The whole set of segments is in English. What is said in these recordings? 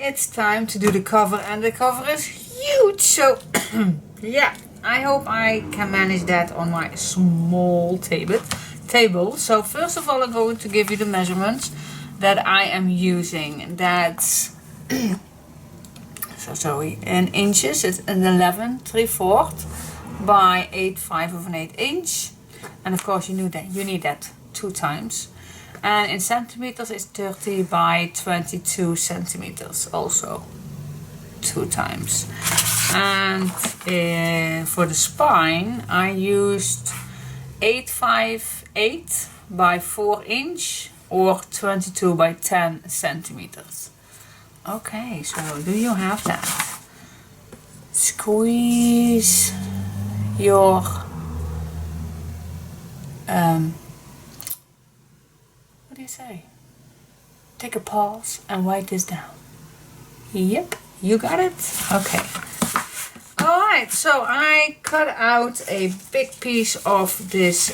It's time to do the cover, and the cover is huge, so yeah, I hope I can manage that on my small table. So first of all, I'm going to give you the measurements that I am using. That's in inches. It's an 11 3/4 by 8 inch, and of course you need that 2 times. And in centimeters it's 30 by 22 centimeters, also 2 times. And for the spine I used 858 by 4 inch or 22 by 10 centimeters. Okay, so do you have that? Squeeze your what do you say? Take a pause and write this down. Yep, you got it? Okay. Alright, so I cut out a big piece of this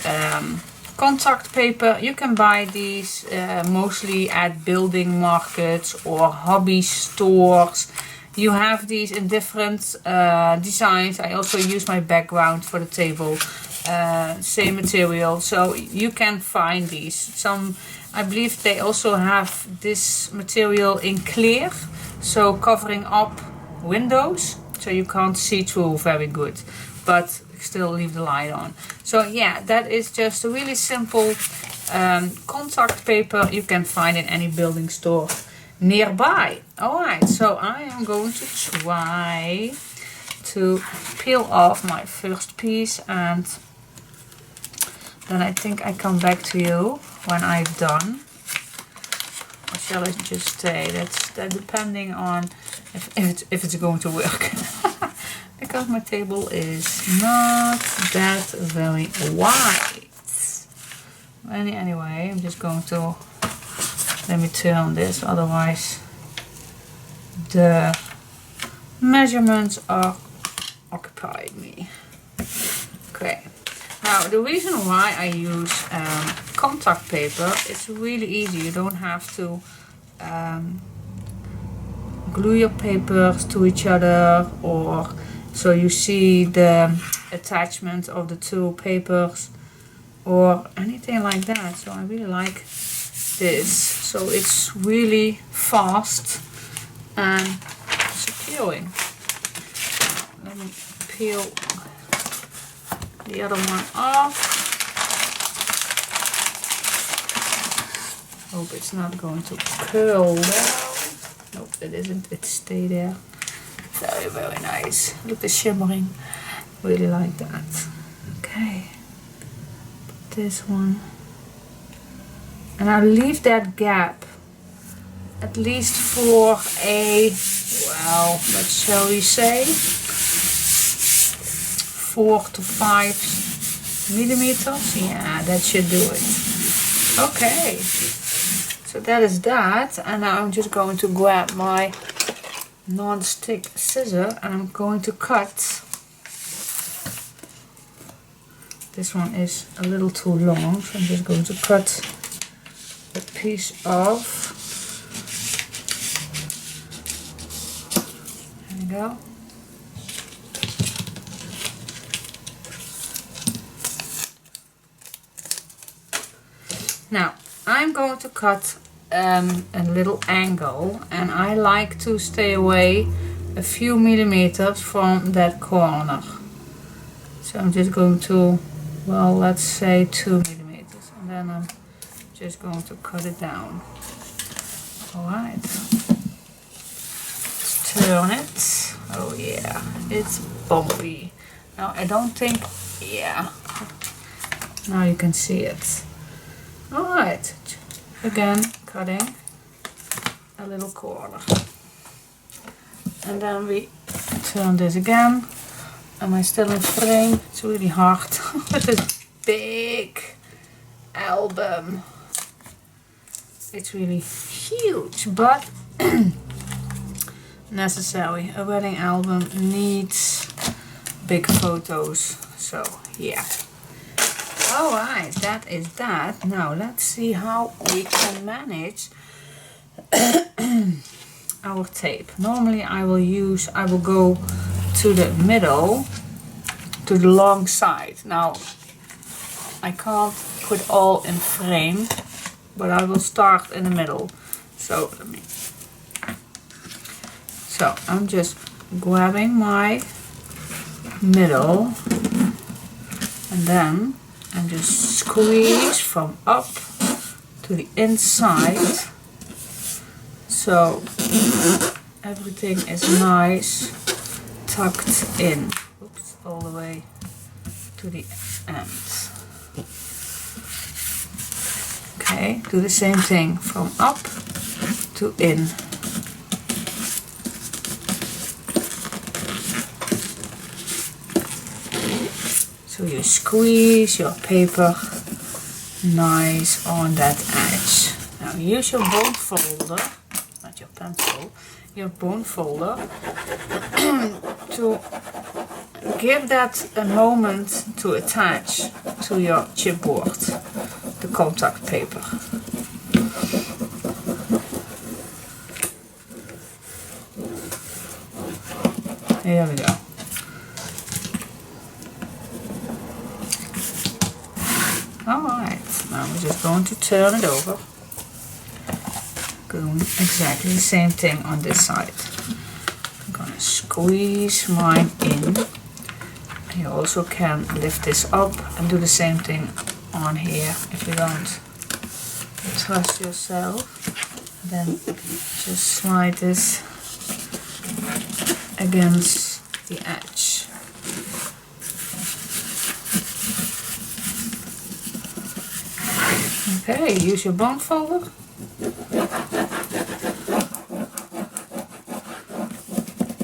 contact paper. You can buy these mostly at building markets or hobby stores. You have these in different designs. I also use my background for the table. Same material, so you can find these. Some, I believe they also have this material in clear, so covering up windows so you can't see through very good, but still leave the light on. So yeah, that is just a really simple contact paper you can find in any building store nearby. Alright, so I am going to try to peel off my first piece, and then I think I come back to you when I've done. Or shall I just say that's depending on if it's going to work. Because my table is not that very wide. Anyway, I'm just going to, let me turn this, otherwise the measurements are occupying me. Okay. Now the reason why I use contact paper, it's really easy. You don't have to glue your papers to each other, or so you see the attachment of the 2 papers or anything like that. So I really like this. So it's really fast and securing. Let me peel the other one off. Hope it's not going to curl down. Nope, it isn't. It stay there. Very, very nice. Look, the shimmering. Really like that. Okay. Put this one. And I'll leave that gap at least for a, well, what shall we say, 4 to 5 millimeters. Yeah, that should do it. Okay, so that is that, and now I'm just going to grab my non-stick scissor and I'm going to cut. This one is a little too long, so I'm just going to cut a piece off. There we go. Now I'm going to cut a little angle, and I like to stay away a few millimeters from that corner. So I'm just going to, well, let's say 2 millimeters. then I'm just going to cut it down. Alright. Let's turn it. Oh yeah, it's bumpy. Now I don't think, yeah. Now you can see it. Alright. Again, cutting a little corner. And then we turn this again. Am I still in frame? It's really hard with this big album. It's really huge, but necessary. A wedding album needs big photos. So yeah. Alright, that is that. Now let's see how we can manage our tape. Normally I will go to the middle, to the long side. Now I can't put all in frame, but I will start in the middle. So I'm just grabbing my middle and then and just squeeze from up to the inside, so everything is nice tucked in. Oops, all the way to the end. Okay, do the same thing from up to in. So you squeeze your paper nice on that edge. Now use your bone folder, not your pencil, your bone folder to give that a moment to attach to your chipboard, the contact paper. Here we go. Alright, now we're just going to turn it over. Doing exactly the same thing on this side. I'm going to squeeze mine in. You also can lift this up and do the same thing on here if you don't trust yourself. Then just slide this against the edge. Okay, use your bone folder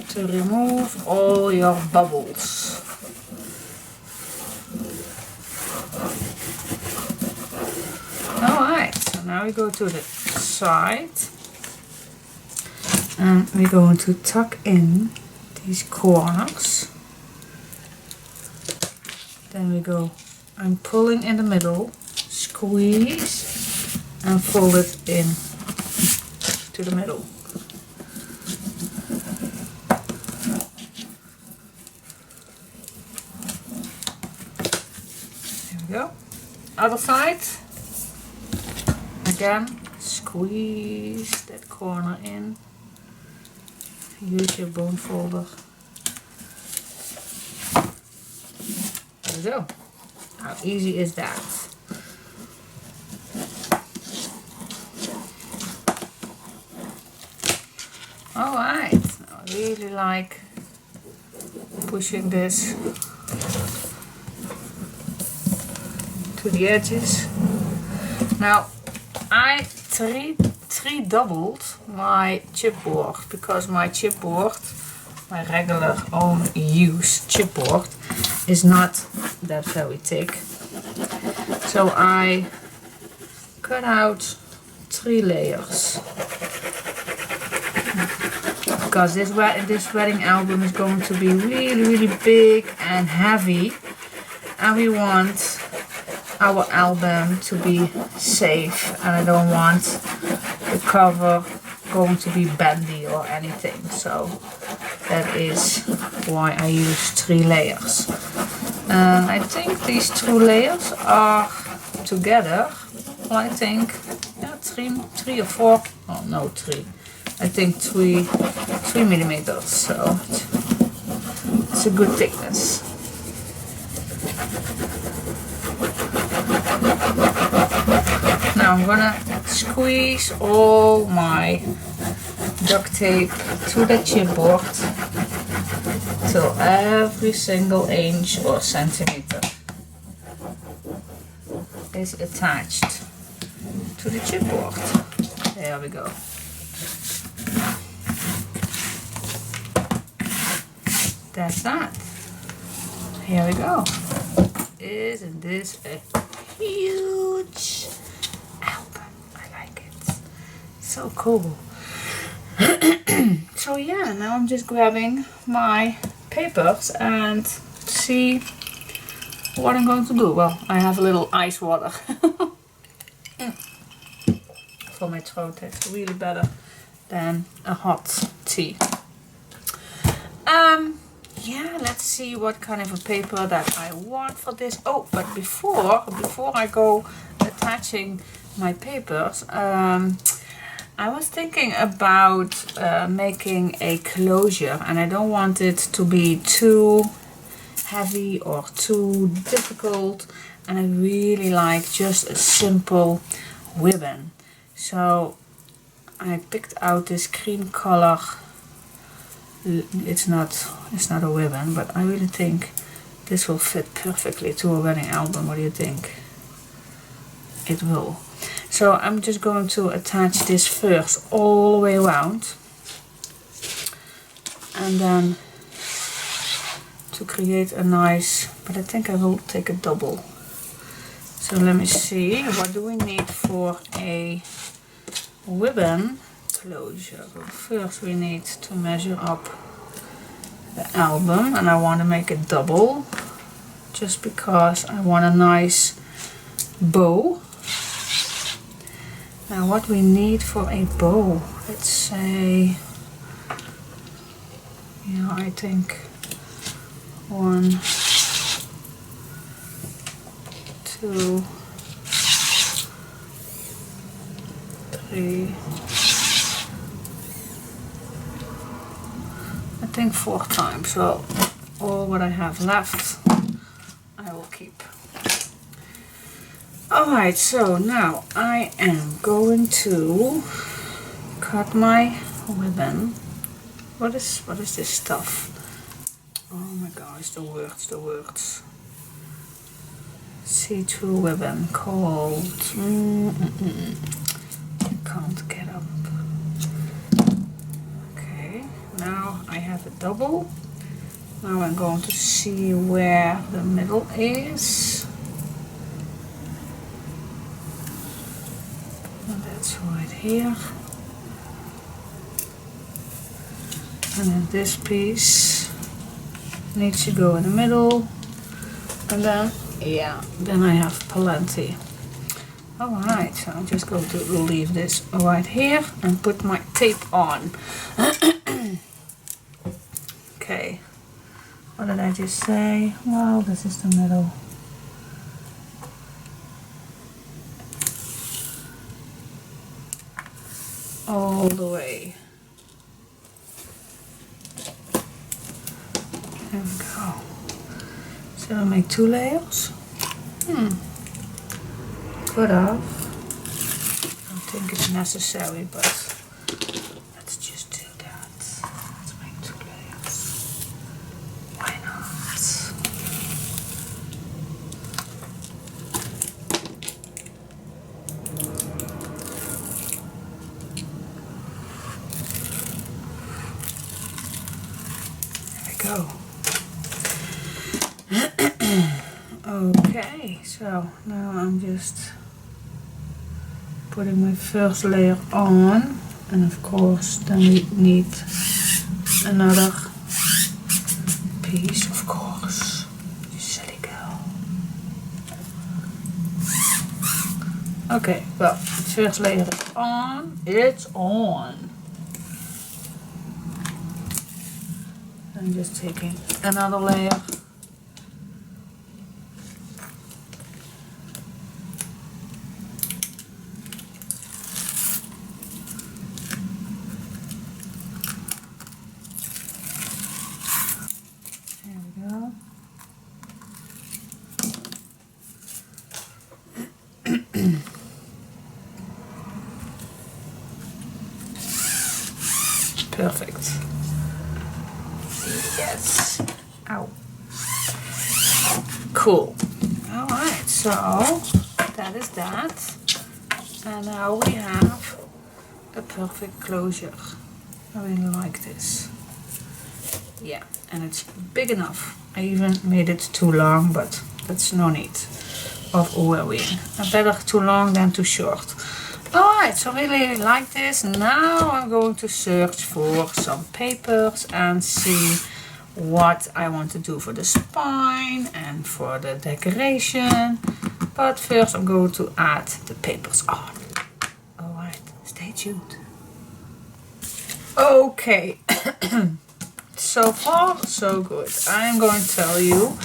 to remove all your bubbles. Alright, so now we go to the side and we're going to tuck in these corners. Then we go, I'm pulling in the middle, squeeze and fold it in to the middle. There we go. Other side. Again, squeeze that corner in. Use your bone folder. There we go. How easy is that? Alright, I really like pushing this to the edges. Now I three doubled my chipboard because my chipboard, my regular own use chipboard, is not that very thick. So I cut out 3 layers. Because this wedding album is going to be really big and heavy, and we want our album to be safe, and I don't want the cover going to be bendy or anything. So that is why I use 3 layers. And I think these 2 layers are together, well, I think, yeah, 3 or 4, oh no, 3. I think 3 millimeters, so it's a good thickness. I'm gonna squeeze all my duct tape to the chipboard till every single inch or centimeter is attached to the chipboard. There we go. That's that. Here we go. Isn't this a huge album? I like it. So cool. So yeah, now I'm just grabbing my papers and see what I'm going to do. Well, I have a little ice water for my throat. It's really better than a hot tea. Yeah, let's see what kind of a paper that I want for this. Oh, but before I go attaching my papers, I was thinking about making a closure, and I don't want it to be too heavy or too difficult, and I really like just a simple ribbon. So I picked out this cream color. It's not a ribbon, but I really think this will fit perfectly to a wedding album. What do you think? It will. So I'm just going to attach this first all the way around, and then to create a nice, but I think I will take a double. So let me see, what do we need for a ribbon closure? Well, first we need to measure up the album, and I want to make it double just because I want a nice bow. Now what we need for a bow, let's say, yeah, I think 1, 2, 3, I think 4 times. So all what I have left I will keep. Alright, so now I am going to cut my ribbon. What is this stuff? Oh my gosh, the words. See-through ribbon called... I can't get up. Okay, now I have a double. Now I'm going to see where the middle is. And that's right here. And then this piece needs to go in the middle. And then, yeah, then I have plenty. Alright, so I'm just going to leave this right here and put my tape on. Okay, what did I just say? Well, this is the middle. All the way. There we go. So I make 2 layers. Could have. I don't think it's necessary, but let's just do that. Let's make 2 layers. Why not? There we go. Okay, so now I'm just putting my first layer on, and of course then we need another piece, of course. You silly girl. Okay, well, first layer is on. It's on. I'm just taking another layer. Perfect. Yes. Ow. Cool. Alright, so that is that. And now we have a perfect closure. I really like this. Yeah, and it's big enough. I even made it too long, but that's no need of worrying. Better too long than too short. Alright, so I really like this. Now I'm going to search for some papers and see what I want to do for the spine and for the decoration. But first I'm going to add the papers on. Alright, stay tuned. Okay, so far so good. I'm going to tell you.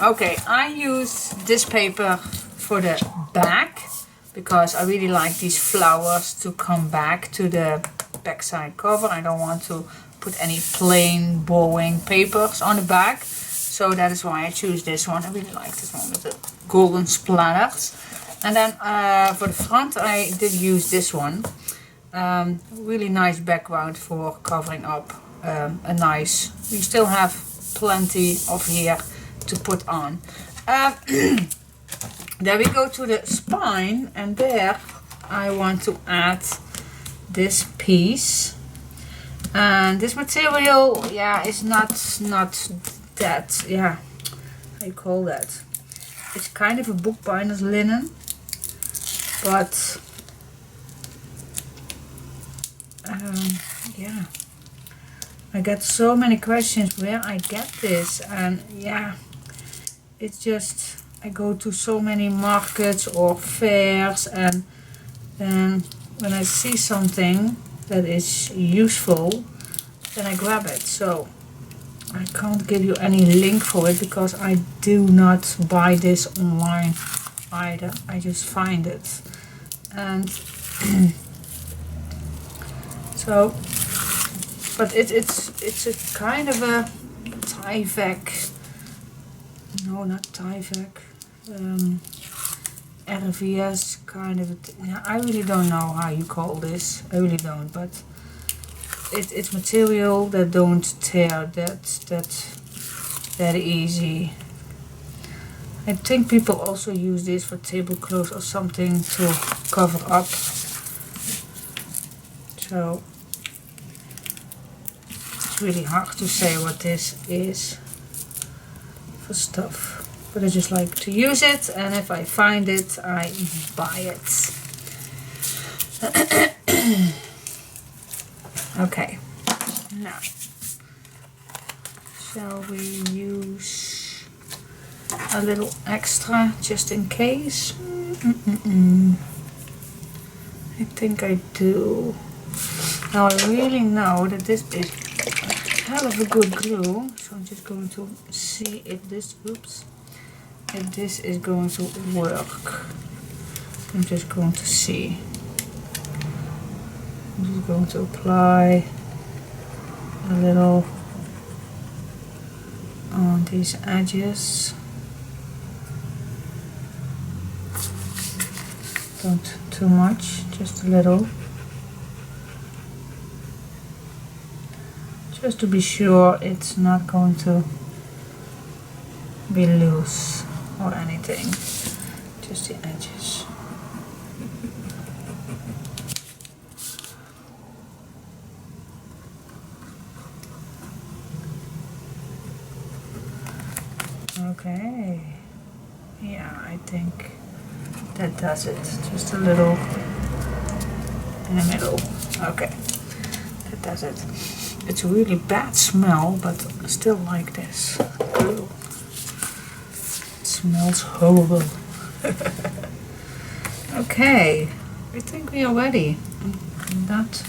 Okay, I use this paper for the back because I really like these flowers to come back to the backside cover. I don't want to put any plain boring papers on the back, so that is why I choose this one. I really like this one with the golden splatters. And then for the front I did use this one. Really nice background for covering up a nice, we still have plenty of hair to put on. Then we go to the spine, and there I want to add this piece. And this material, yeah, is not that, yeah, how you call that? It's kind of a bookbinder's linen, but yeah, I get so many questions where I get this, and yeah, it's just, I go to so many markets or fairs, and then when I see something that is useful, then I grab it. So I can't give you any link for it because I do not buy this online either. I just find it, and so, but it's a kind of a Tyvek. No, not Tyvek. RVS kind of. Yeah, I really don't know how you call this. I really don't. But it's material that don't tear that easy. I think people also use this for tablecloths or something to cover up. So it's really hard to say what this is for stuff, but I just like to use it, and if I find it, I buy it. Okay, now shall we use a little extra just in case? I think I do. Now I really know that this is a hell of a good glue, so I'm just going to see if this, if this is going to work. I'm just going to see. I'm just going to apply a little on these edges. Don't too much, just a little. Just to be sure it's not going to be loose or anything. Just the edges. Okay. Yeah, I think that does it. Just a little in the middle. Okay. That does it. It's a really bad smell, but I still like this. Ooh. It smells horrible. Okay, I think we are ready. That,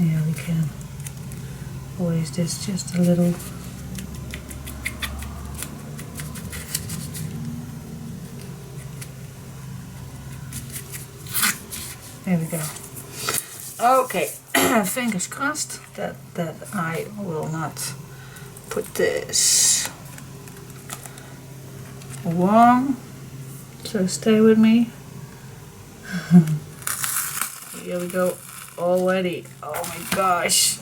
yeah, we can. Or is this just a little? There we go. Okay. Fingers crossed that I will not put this wrong, so stay with me. Here we go. already. Oh my gosh.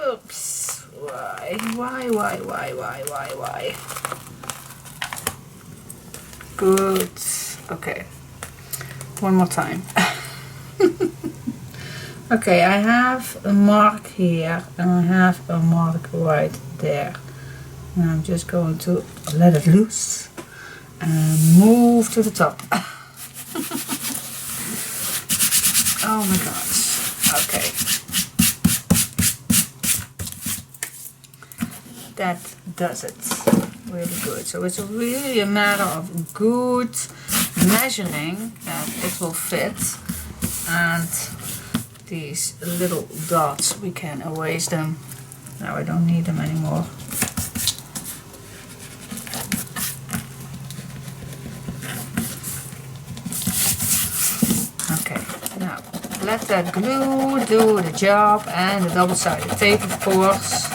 Oops. Why? Good. Okay. One more time. Okay, I have a mark here and I have a mark right there. And I'm just going to let it loose and move to the top. Oh my gosh. Okay. That does it really good. So it's really a matter of good measuring that it will fit, and these little dots, we can erase them. Now I don't need them anymore. Okay, now let that glue do the job, and the double-sided tape, of course.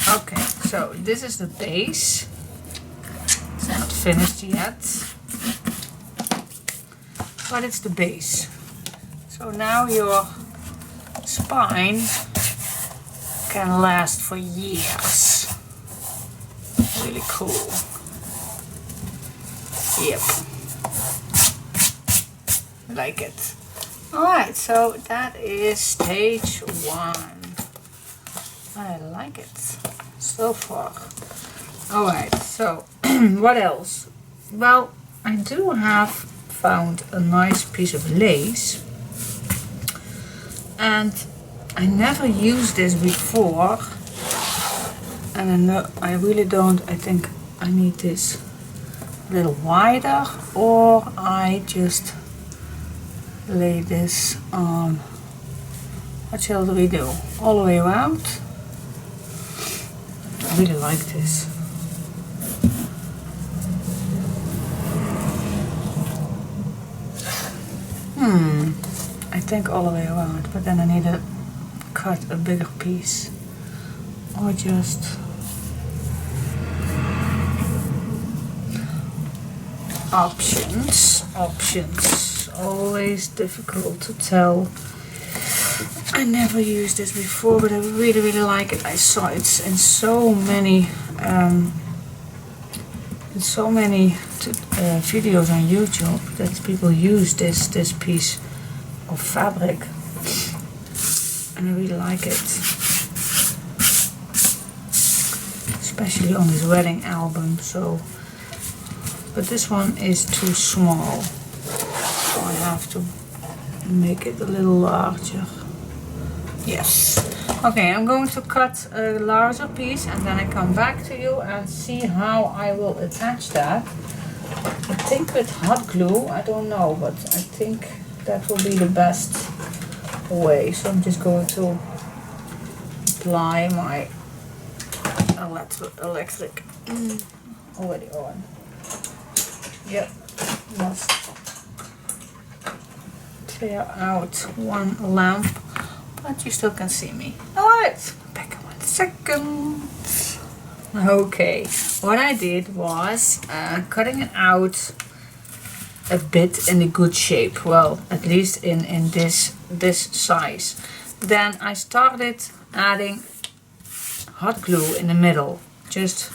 Okay, so this is the base. It's not finished yet, but it's the base. So now your spine can last for years. Really cool. Yep. Like it. Alright, so that is stage 1. I like it so far. Alright, so what else? Well, I do have found a nice piece of lace, and I never used this before, and I really don't. I think I need this a little wider, or I just lay this on. What shall we do? All the way around? I really like this. I think all the way around, but then I need to cut a bigger piece, or just options. Always difficult to tell. I never used this before, but I really like it. I saw it in so many videos on YouTube that people use this piece of fabric, and I really like it, especially on this wedding album. So, but this one is too small, so I have to make it a little larger. Yes. Okay, I'm going to cut a larger piece, and then I come back to you and see how I will attach that. I think with hot glue, I don't know, but I think that will be the best way. So I'm just going to apply my electric already on. Yep, must clear out one lamp, but you still can see me. Alright, back in 1 second. Okay, what I did was cutting it out a bit in a good shape, well, at least in this size. Then I started adding hot glue in the middle, just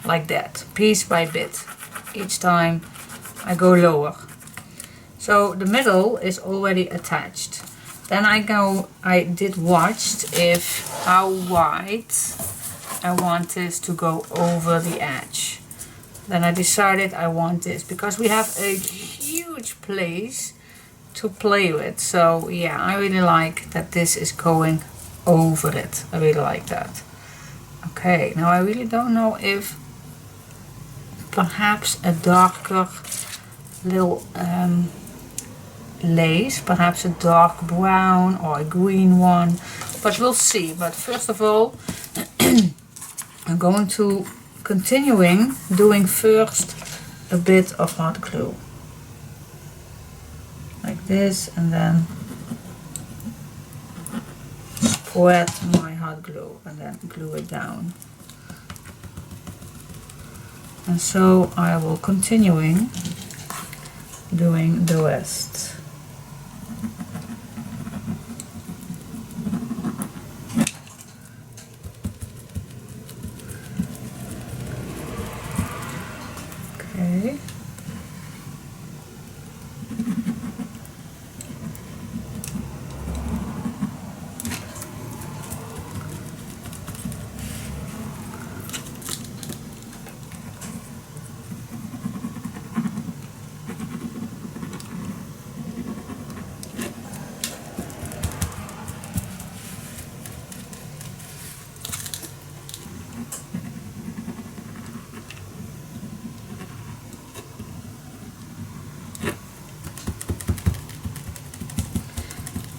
like that, piece by bit. Each time I go lower. So the middle is already attached. Then I did watch if how wide I want this to go over the edge. Then I decided I want this because we have a huge place to play with. So yeah, I really like that this is going over it. I really like that. Okay, now I really don't know if perhaps a darker little lace, perhaps a dark brown or a green one, but we'll see. But first of all, I'm going to doing first a bit of hot glue like this, and then spread my hot glue and then glue it down. And so I will continuing doing the rest. Okay.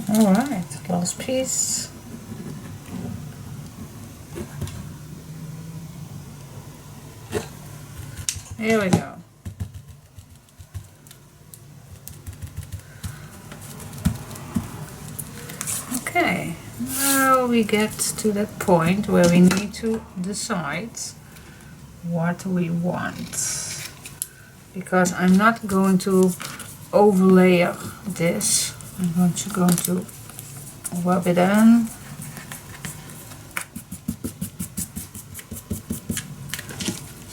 Alright, last piece. Here we go. Okay, now we get to that point where we need to decide what we want. Because I'm not going to overlay this. I'm going to rub it in.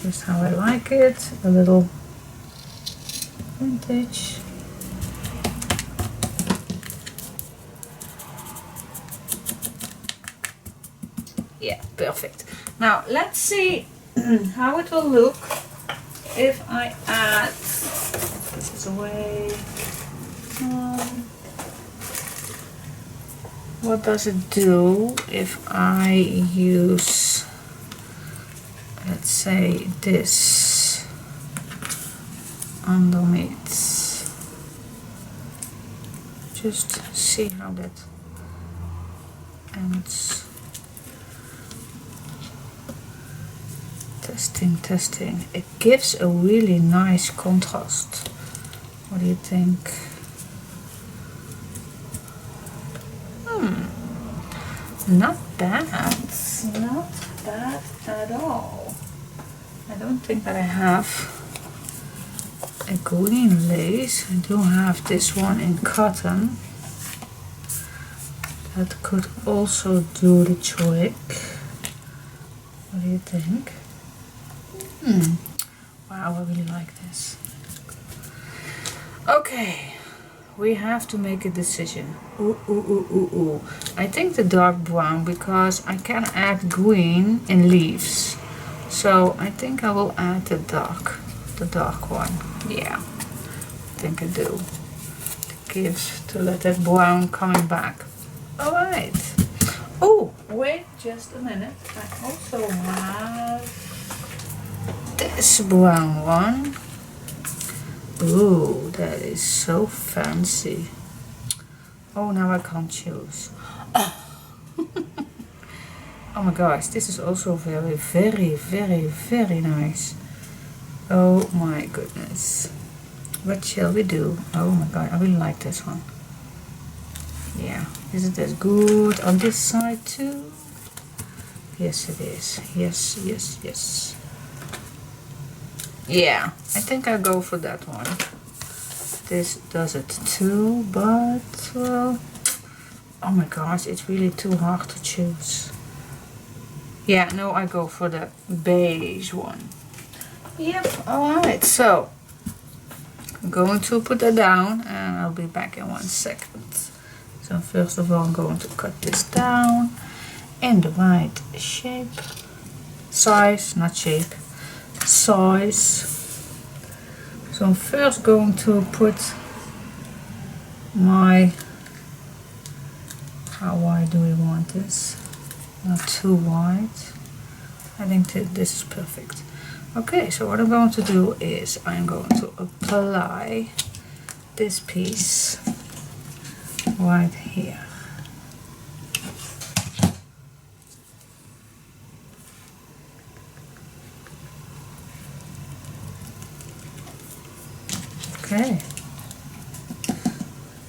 Just how I like it, a little vintage. Yeah, perfect. Now let's see how it will look if I add, this is away. What does it do if I use, let's say, this underneath? Just see how that ends. Testing. It gives a really nice contrast. What do you think? Not bad. Not bad at all. I don't think that I have a green lace. I do have this one in cotton. That could also do the trick. What do you think? Wow, I really like this. Okay. We have to make a decision. Ooh. I think the dark brown, because I can add green in leaves. So I think I will add the dark one. Yeah, I think I do. To let that brown coming back. Alright. Oh, wait just a minute. I also have this brown one. Ooh, that is so fancy. Oh, now I can't choose. Oh my gosh, this is also very nice. Oh my goodness. What shall we do? Oh my god, I really like this one. Yeah, is it as good on this side too? Yes it is. Yes. Yeah, I think I'll go for that one. This does it too, but well, oh my gosh, it's really too hard to choose. Yeah, no, I go for the beige one. Yep, alright, so I'm going to put that down and I'll be back in 1 second. So first of all, I'm going to cut this down in the right shape, size, not shape. Size. So I'm first going to put my, how wide do we want this? Not too wide. I think this is perfect. Okay, so what I'm going to do is I'm going to apply this piece right here. Okay, I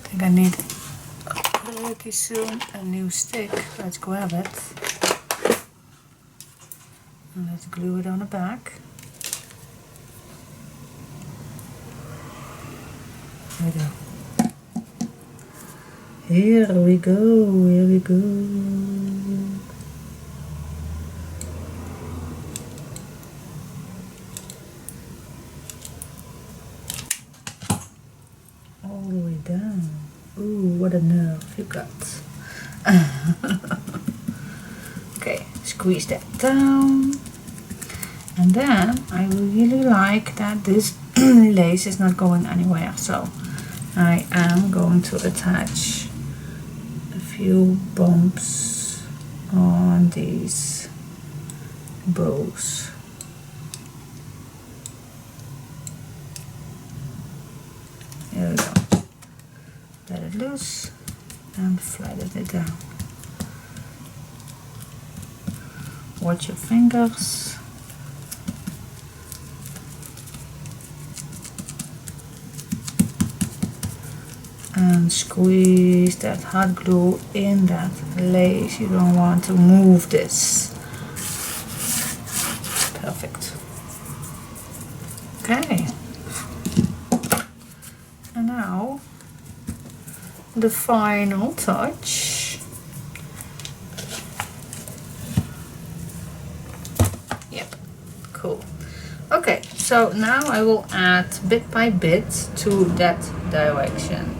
think I need pretty soon a new stick. Let's grab it. And let's glue it on the back. Here we go. Here we go, here we go. All the way down. Ooh, what a nerve you got. Okay, squeeze that down. And then I really like that this lace is not going anywhere, so I am going to attach a few bumps on these bows. There we go. Let it loose and flatten it down. Watch your fingers. And squeeze that hot glue in that lace. You don't want to move this. Perfect. Okay. And now the final touch. Yep, cool. Okay, so now I will add bit by bit to that direction.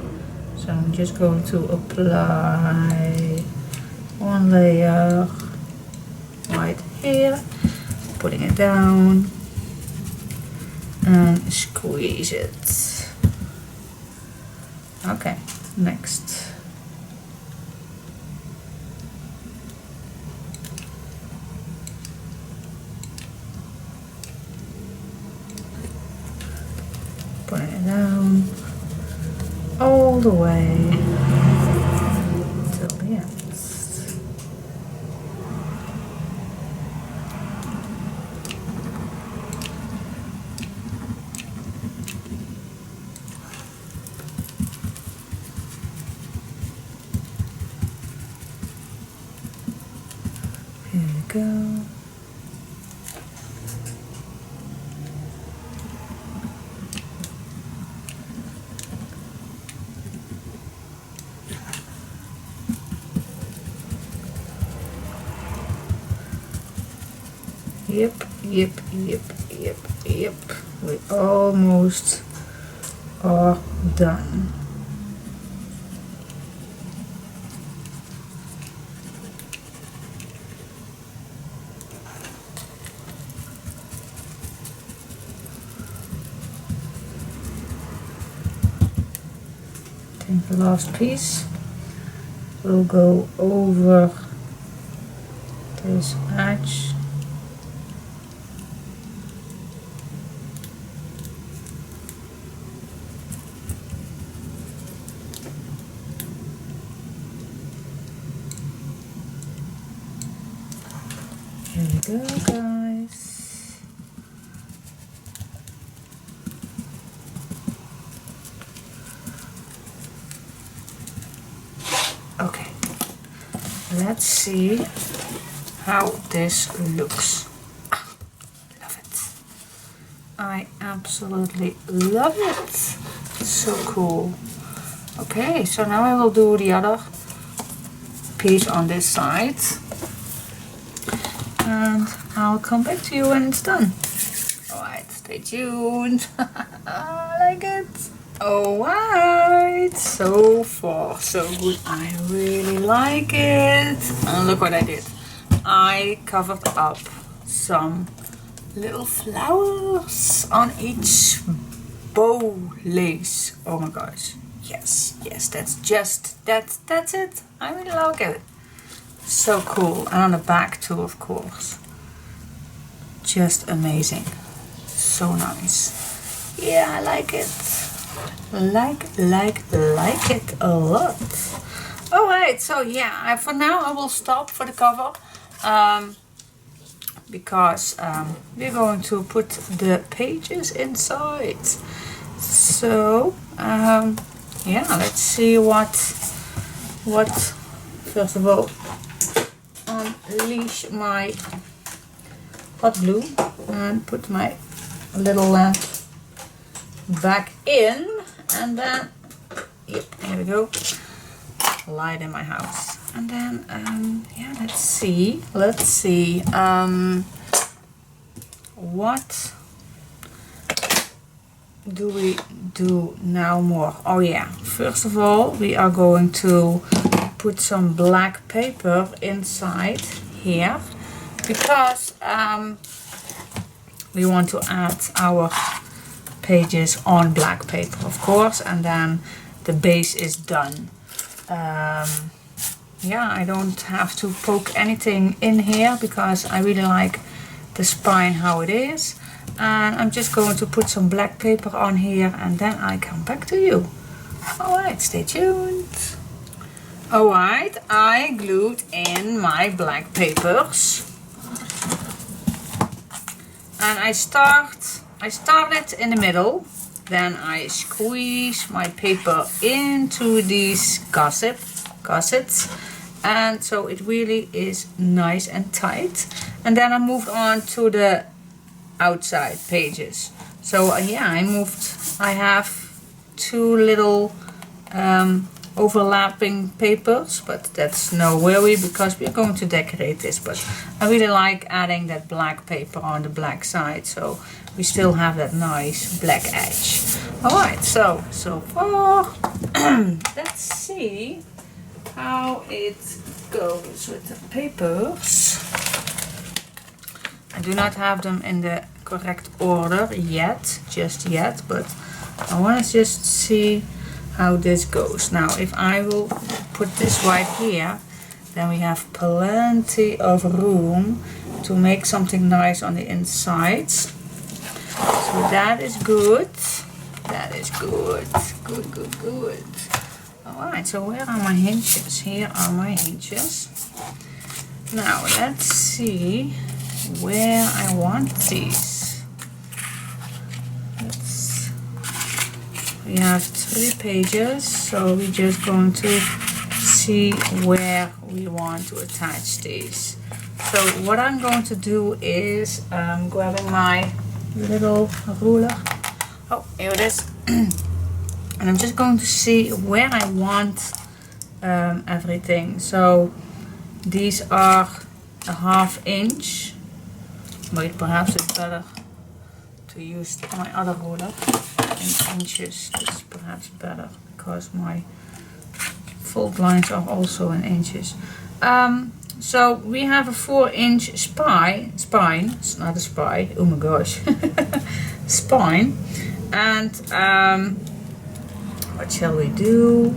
So I'm just going to apply one layer right here, putting it down and squeeze it. Okay, next. Putting it down all the way till the end. Here we go. Yep. We almost are done. I think the last piece will go over this edge. Here we go, guys. Okay, let's see how this looks. Love it. I absolutely love it. So cool. Okay, so now I will do the other piece on this side. And I'll come back to you when it's done. Alright, stay tuned. I like it. Alright, so far so good. I really like it. And look what I did. I covered up some little flowers on each bow lace. Oh my gosh. Yes, that's it. I really like it. So cool. And on the back too, of course. Just amazing. So nice. Yeah, I like it. Like it a lot. Alright, so yeah, for now I will stop for the cover. Because we're going to put the pages inside. So, yeah, let's see what first of all, unleash my hot glue and put my little lamp back in, and then, yep, here we go, light in my house. And then, yeah, let's see, what do we do now more? Oh yeah, first of all, we are going to put some black paper inside here, because we want to add our pages on black paper, of course, and then the base is done. Yeah, I don't have to poke anything in here because I really like the spine how it is. And I'm just going to put some black paper on here, and then I come back to you. Alright, stay tuned. Alright, I glued in my black papers. And I started in the middle, then I squeeze my paper into these gussets, and so it really is nice and tight. And then I moved on to the outside pages. So yeah, I have two little overlapping papers, but that's no worry because we're going to decorate this. But I really like adding that black paper on the black side, so we still have that nice black edge. Alright, so far let's see how it goes with the papers. I do not have them in the correct order just yet, but I want to just see how this goes. Now, if I will put this right here, then we have plenty of room to make something nice on the insides. So that is good. That is good. Good. Alright, so where are my hinges? Here are my hinges. Now, let's see where I want these. We have 3 pages, so we're just going to see where we want to attach these. So what I'm going to do is grabbing my little ruler. Oh, here it is. And I'm just going to see where I want everything. So these are a 1/2 inch. Wait, perhaps it's better to use my other ruler in inches. It's perhaps better because my fold lines are also in inches. So we have a 4-inch spine. It's not a spine. Oh my gosh, spine. And what shall we do?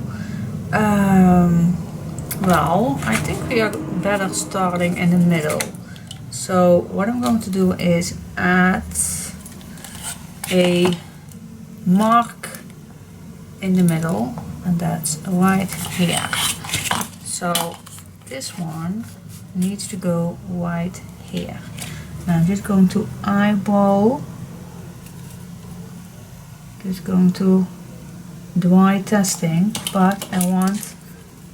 Well, I think we are better starting in the middle. So what I'm going to do is add a mark in the middle, and that's right here. So this one needs to go right here. Now I'm just going to eyeball, just going to dry testing, but I want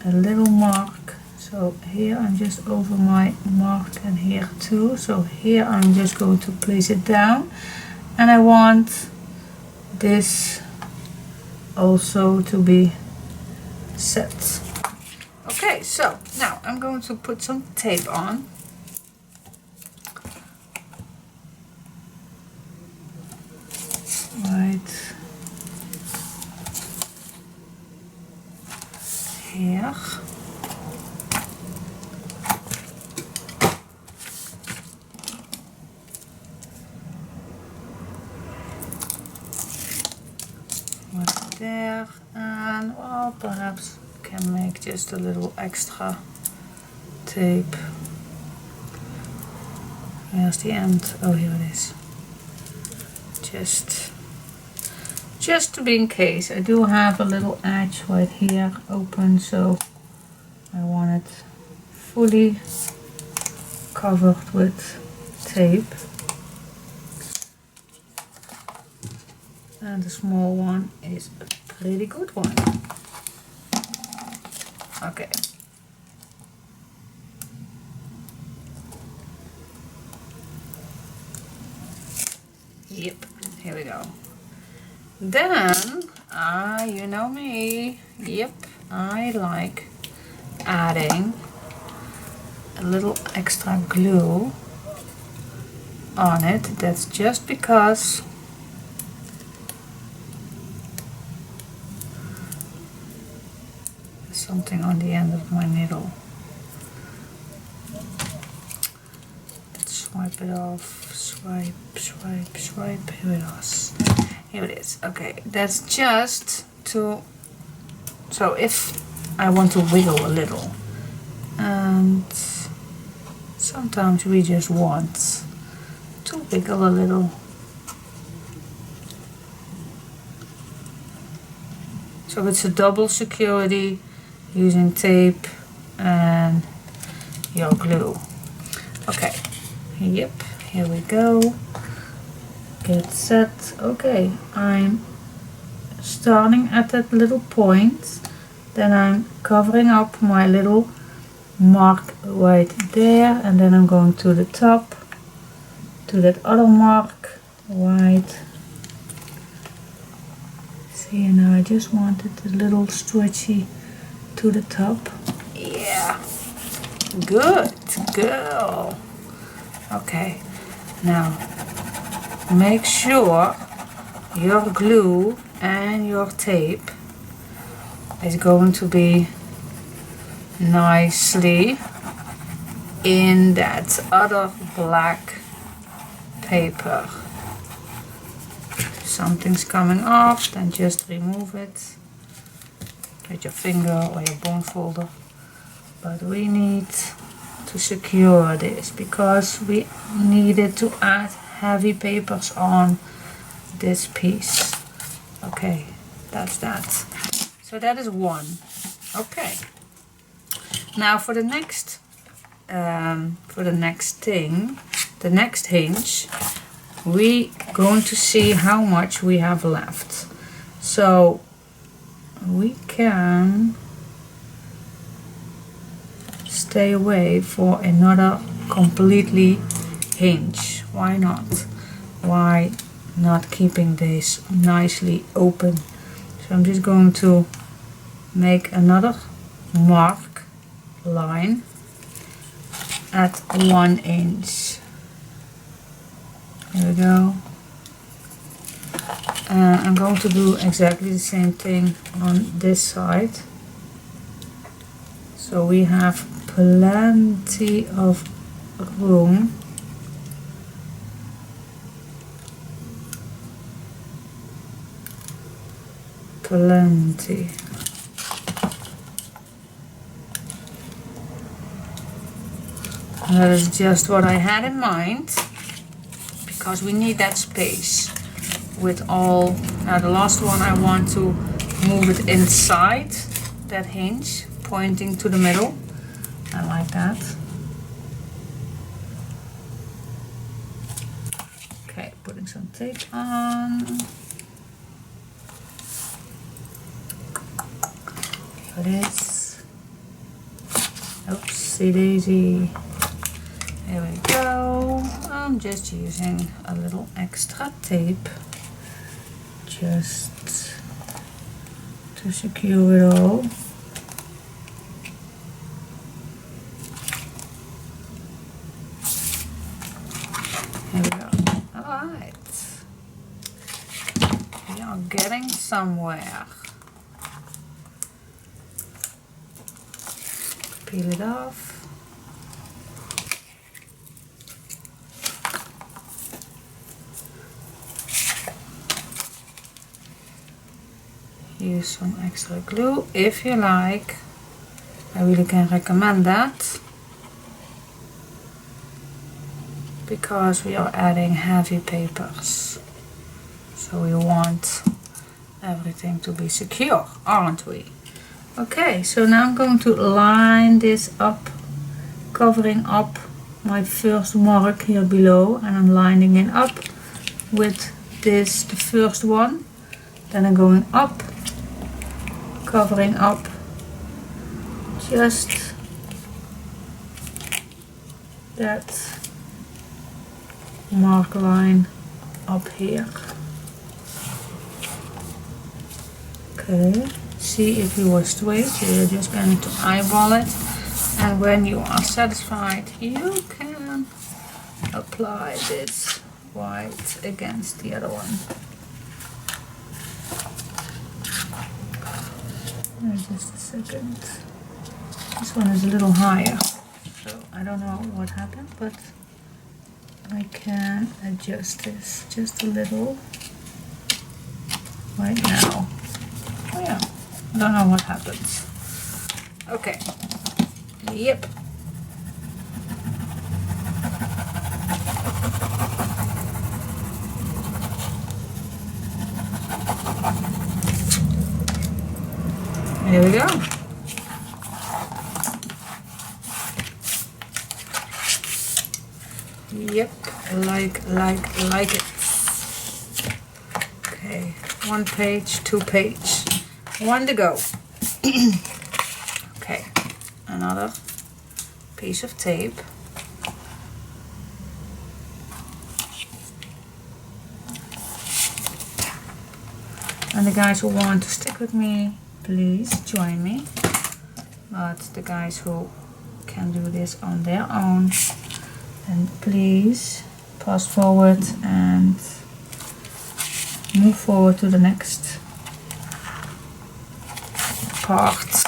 a little mark. So here I'm just over my mark, and here too. So here I'm just going to place it down, and I want this also to be set. Okay, so now I'm going to put some tape on. Right here. Right there, and well, perhaps can make just a little extra tape. Where's the end? Oh, here it is. Just to be in case. I do have a little edge right here open, so I want it fully covered with tape. And the small one is a pretty good one. Okay. Yep, here we go. Then, you know me, yep, I like adding a little extra glue on it. That's just because there's something on the end of my needle. Let's swipe it off. Swipe, swipe, swipe. Here it is. Here it is. Okay, that's just to, so if I want to wiggle a little, and sometimes we just want to wiggle a little. So it's a double security using tape and your glue. Okay, yep, here we go. Get set. Okay, I'm starting at that little point, then I'm covering up my little mark right there, and then I'm going to the top, to that other mark right. See, now I just wanted a little stretchy to the top. Yeah, good girl. Okay, now make sure your glue and your tape is going to be nicely in that other black paper. If something's coming off, then just remove it with your finger or your bone folder. But we need to secure this because we needed to add heavy papers on this piece. Okay, that's that. So that is one. Okay. Now for the next thing, the next hinge, we going to see how much we have left. So we can stay away for another completely hinge. Why not? Why not keeping this nicely open? So I'm just going to make another mark line at 1 inch. Here we go. And I'm going to do exactly the same thing on this side. So we have plenty of room. Plenty. That is just what I had in mind, because we need that space with all. Now the last one, I want to move it inside that hinge, pointing to the middle. I like that. Okay, putting some tape on. Here it is. Oopsie daisy. There we go. I'm just using a little extra tape just to secure it all. Here we go. Alright. We are getting somewhere. Peel it off. Use some extra glue if you like. I really can recommend that because we are adding heavy papers, so we want everything to be secure, aren't we? Okay, so now I'm going to line this up, covering up my first mark here below, and I'm lining it up with this, the first one. Then I'm going up, covering up just that mark line up here. Okay, see if you were straight, you're just going to eyeball it, and when you are satisfied you can apply this white against the other one. Just a second. This one is a little higher, so I don't know what happened, but I can adjust this just a little right now. Oh yeah, I don't know what happens. Okay, yep. Here we go. Yep, like it. Okay, 1 page, 2 page, 1 to go. Okay, another piece of tape. And the guys who want to stick with me, please join me. But the guys who can do this on their own, and please fast forward and move forward to the next part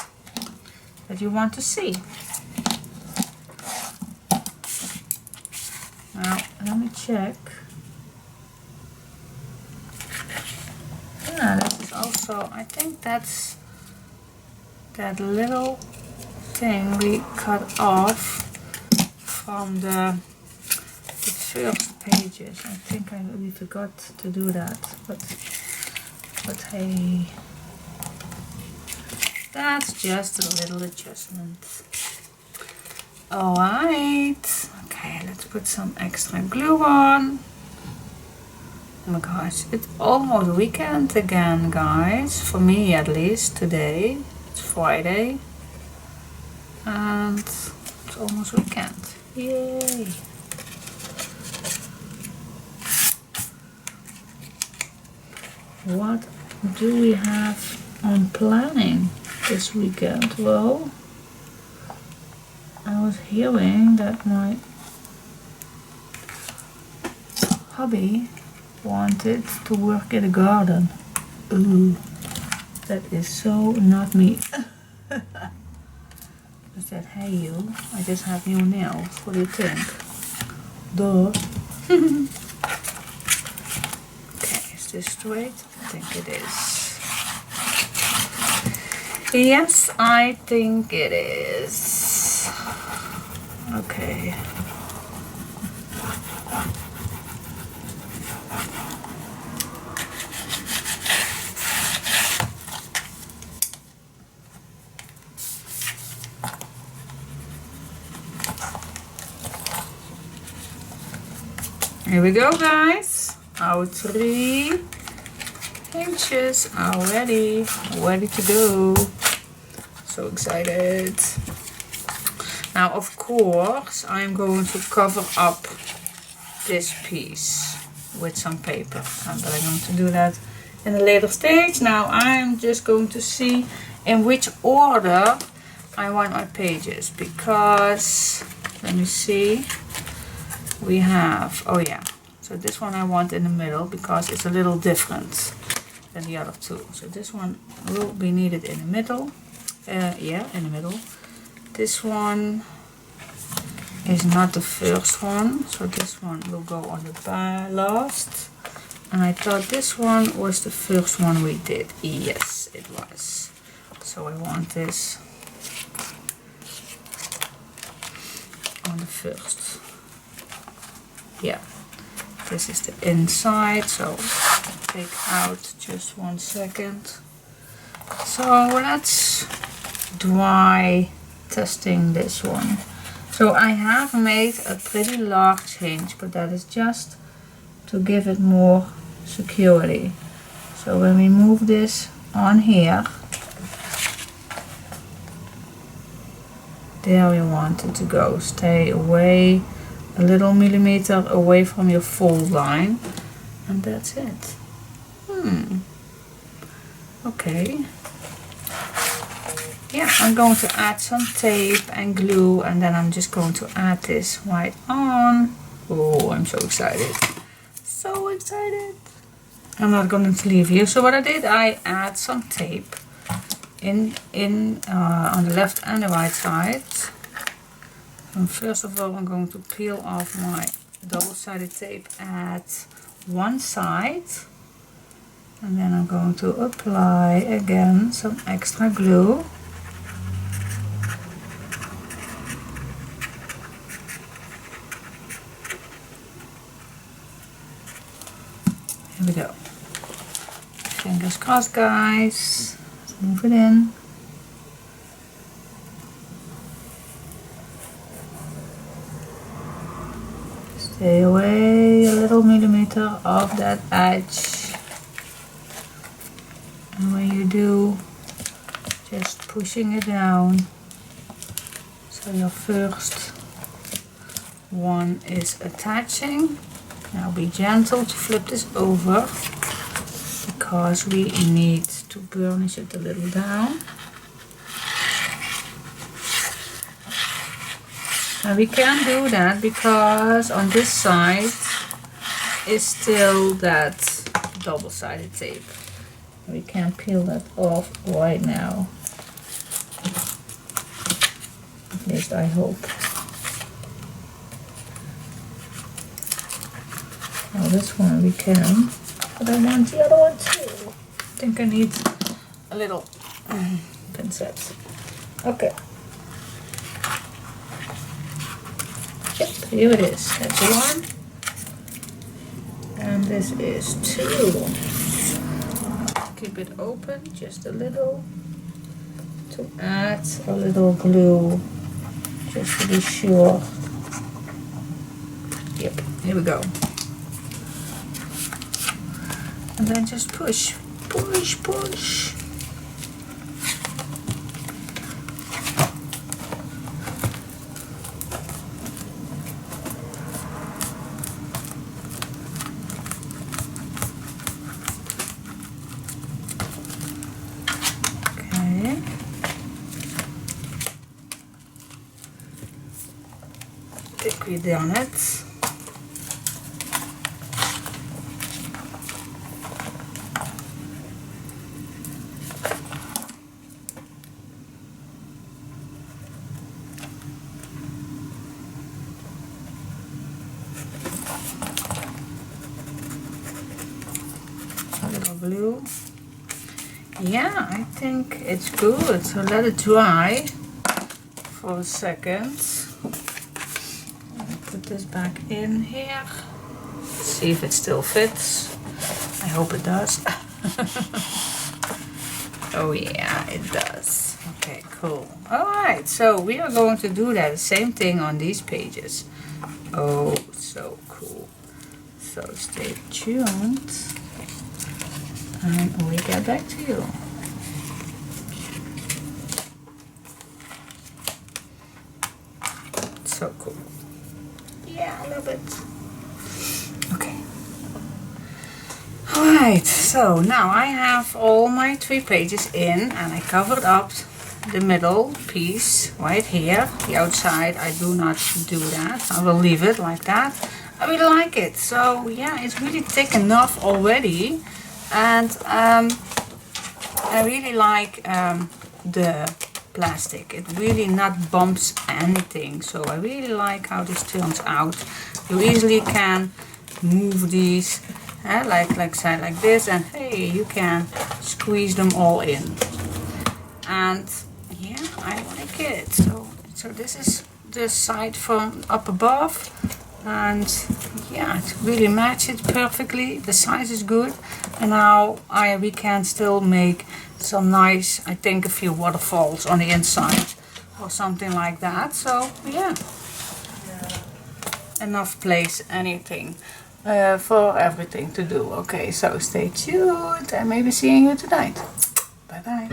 that you want to see. Now let me check. Yeah, that is also, I think that's that little thing we cut off from the first pages. I think I really forgot to do that, but hey, that's just a little adjustment. Alright, okay, let's put some extra glue on. Oh my gosh, it's almost weekend again, guys, for me at least. Today it's Friday and it's almost weekend. Yay! What do we have on planning this weekend? Well, I was hearing that my hubby wanted to work in a garden. Ooh, that is so not me. I said, hey you, I just have new nails. What do you think? Duh. Okay, is this straight? I think it is. Yes, I think it is. Okay. Here we go, guys. Our 3 inches are ready to go. So excited. Now, of course, I'm going to cover up this piece with some paper, but I'm going to do that in a later stage. Now, I'm just going to see in which order I want my pages, because let me see. We have, oh yeah, so this one I want in the middle because it's a little different than the other 2. So this one will be needed in the middle. Yeah, in the middle. This one is not the first one, so this one will go on the last. And I thought this one was the first one we did. Yes, it was. So I want this on the first. Yeah, this is the inside, so take out just 1 second. So let's dry testing this one. So I have made a pretty large hinge, but that is just to give it more security. So when we move this on here, there we want it to go. Stay away a little millimeter away from your fold line, and that's it. Okay. Yeah, I'm going to add some tape and glue, and then I'm just going to add this right on. Oh, I'm so excited. So excited. I'm not going to leave you. So what I did, I add some tape in on the left and the right side. And first of all, I'm going to peel off my double-sided tape at one side. And then I'm going to apply again some extra glue. Here we go. Fingers crossed, guys. Let's move it in. Stay away a little millimeter of that edge. And when you do, just pushing it down. So your first one is attaching. Now be gentle to flip this over, because we need to burnish it a little down. And we can do that because on this side is still that double-sided tape. We can peel that off right now. At least I hope. Now this one we can, but I want the other one too. I think I need a little pincet. Okay. Yep, here it is. That's one. And this is two. Keep it open just a little to add a little glue, just to be sure. Yep, here we go. And then just push, push, push. Okay. I think we've done it. Glue. Yeah, I think it's good. So let it dry for a second. Put this back in here. See if it still fits. I hope it does. Oh yeah, it does. Okay, cool. Alright, so we are going to do that same thing on these pages. Oh, so cool. So stay tuned. And we get back to you. So cool. Yeah, I love it. Okay. Alright, so now I have all my 3 pages in, and I covered up the middle piece right here. The outside, I do not do that. I will leave it like that. I really like it. So yeah, it's really thick enough already. And I really like the plastic. It really not bumps anything. So I really like how this turns out. You easily can move these like this, and hey, you can squeeze them all in. And yeah, I like it. So this is the side from up above. And yeah, it really matches perfectly. The size is good, and now we can still make some nice, I think, a few waterfalls on the inside or something like that. So yeah, enough place, anything for everything to do. Okay, so stay tuned, and maybe seeing you tonight. Bye bye.